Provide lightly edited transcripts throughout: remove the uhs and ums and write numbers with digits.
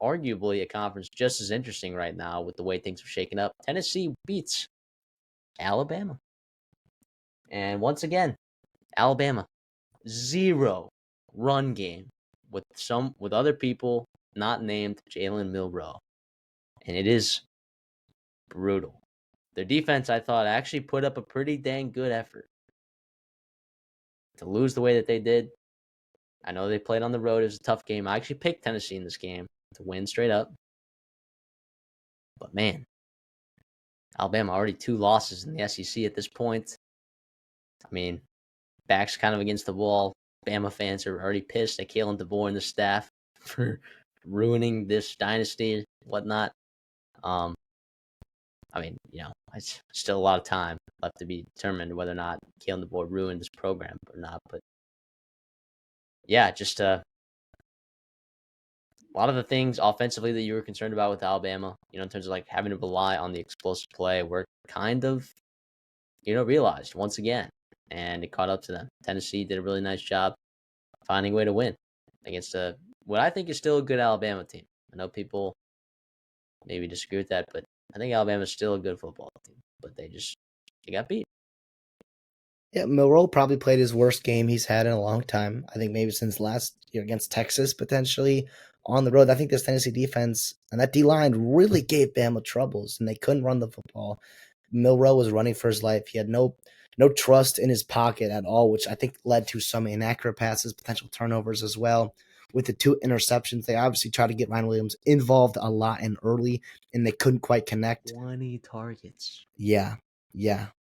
arguably a conference just as interesting right now with the way things are shaking up. Tennessee beats Alabama. And once again, Alabama, 0 run game with other people not named Jalen Milroe. And it is brutal. Their defense, I thought, actually put up a pretty dang good effort. To lose the way that they did, I know they played on the road. It was a tough game. I actually picked Tennessee in this game to win straight up. But man, Alabama already 2 losses in the SEC at this point. I mean, back's kind of against the wall. Bama fans are already pissed at Kalen DeBoer and the staff for ruining this dynasty, whatnot. I mean, it's still a lot of time left to be determined whether or not Kalen DeBoer ruined this program or not. But yeah, just a lot of the things offensively that you were concerned about with Alabama, in terms of like having to rely on the explosive play, were kind of, realized once again, and it caught up to them. Tennessee did a really nice job finding a way to win against what I think is still a good Alabama team. I know people maybe disagree with that, but I think Alabama's still a good football team. But they got beat. Yeah, Milroe probably played his worst game he's had in a long time. I think maybe since last year against Texas, potentially on the road. I think this Tennessee defense and that D line really gave Bama troubles, and they couldn't run the football. Milroe was running for his life. He had no trust in his pocket at all, which I think led to some inaccurate passes, potential turnovers as well. With the 2 interceptions, they obviously tried to get Ryan Williams involved a lot and early, and they couldn't quite connect. 20 targets. Yeah.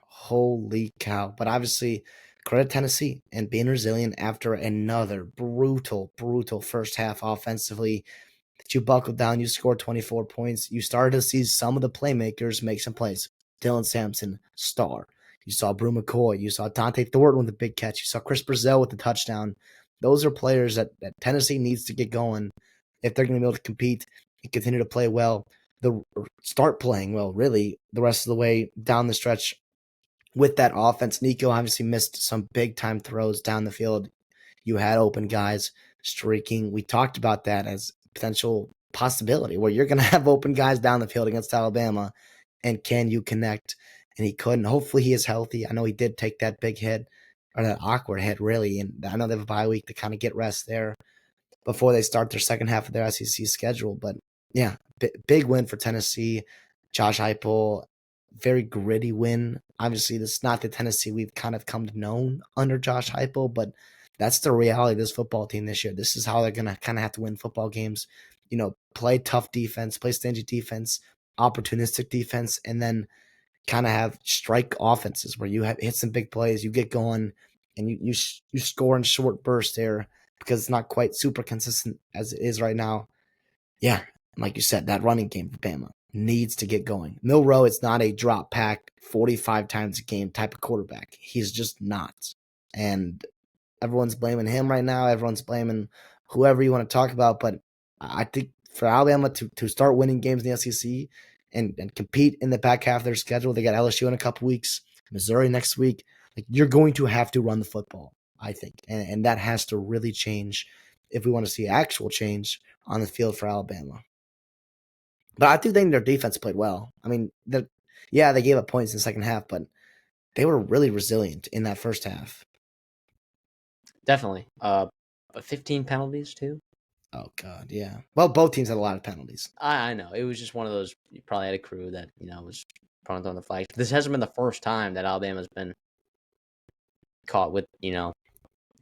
Holy cow. But obviously, credit Tennessee and being resilient after another brutal first half offensively. That you buckled down, you scored 24 points. You started to see some of the playmakers make some plays. Dylan Sampson, star. You saw Brew McCoy. You saw Dante Thornton with a big catch. You saw Chris Brazil with the touchdown. Those are players that Tennessee needs to get going if they're going to be able to compete and continue to play well. Start playing well, really, the rest of the way down the stretch with that offense. Nico obviously missed some big time throws down the field. You had open guys streaking. We talked about that as potential possibility where you're going to have open guys down the field against Alabama. And can you connect? And he couldn't. Hopefully he is healthy. I know he did take that big hit or that awkward hit, really. And I know they have a bye week to kind of get rest there before they start their second half of their SEC schedule. But yeah, big win for Tennessee. Josh Heupel, very gritty win. Obviously, this is not the Tennessee we've kind of come to know under Josh Heupel, but that's the reality of this football team this year. This is how they're going to kind of have to win football games. Play tough defense, play stingy defense, opportunistic defense, and then kind of have strike offenses where you hit some big plays, you get going, and you score in short bursts there because it's not quite super consistent as it is right now. Yeah, like you said, that running game for Bama needs to get going. Milroe is not a drop pack 45 times a game type of quarterback. He's just not. And everyone's blaming him right now. Everyone's blaming whoever you want to talk about. But I think for Alabama to start winning games in the SEC and compete in the back half of their schedule, they got LSU in a couple weeks, Missouri next week. Like, you're going to have to run the football, I think. And that has to really change if we want to see actual change on the field for Alabama. But I do think their defense played well. I mean, they gave up points in the second half, but they were really resilient in that first half. Definitely. 15 penalties too. Oh God, yeah. Well, both teams had a lot of penalties. I know. It was just one of those. You probably had a crew that was prone on the flag. This hasn't been the first time that Alabama's been caught with a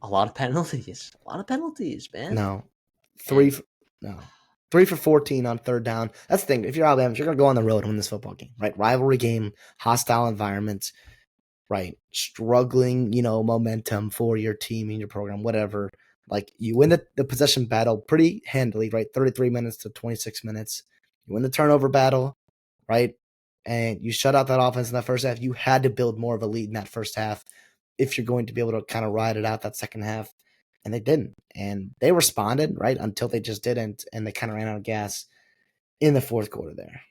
lot of penalties. A lot of penalties, man. No, 3 for 14 on third down. That's the thing. If you're Alabama, you're gonna go on the road and win this football game, right? Rivalry game, hostile environment, right? Struggling, momentum for your team and your program, whatever. Like, you win the possession battle pretty handily, right? 33 minutes to 26 minutes. You win the turnover battle, right? And you shut out that offense in that first half. You had to build more of a lead in that first half if you're going to be able to kind of ride it out that second half. And they didn't. And they responded, right, until they just didn't. And they kind of ran out of gas in the fourth quarter there.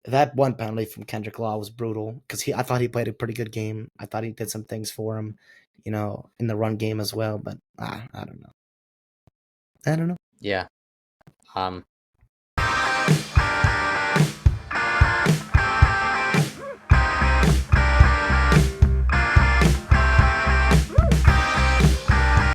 That one penalty from Kendrick Law was brutal because I thought he played a pretty good game. I thought he did some things for him, in the run game as well. But I don't know. Yeah.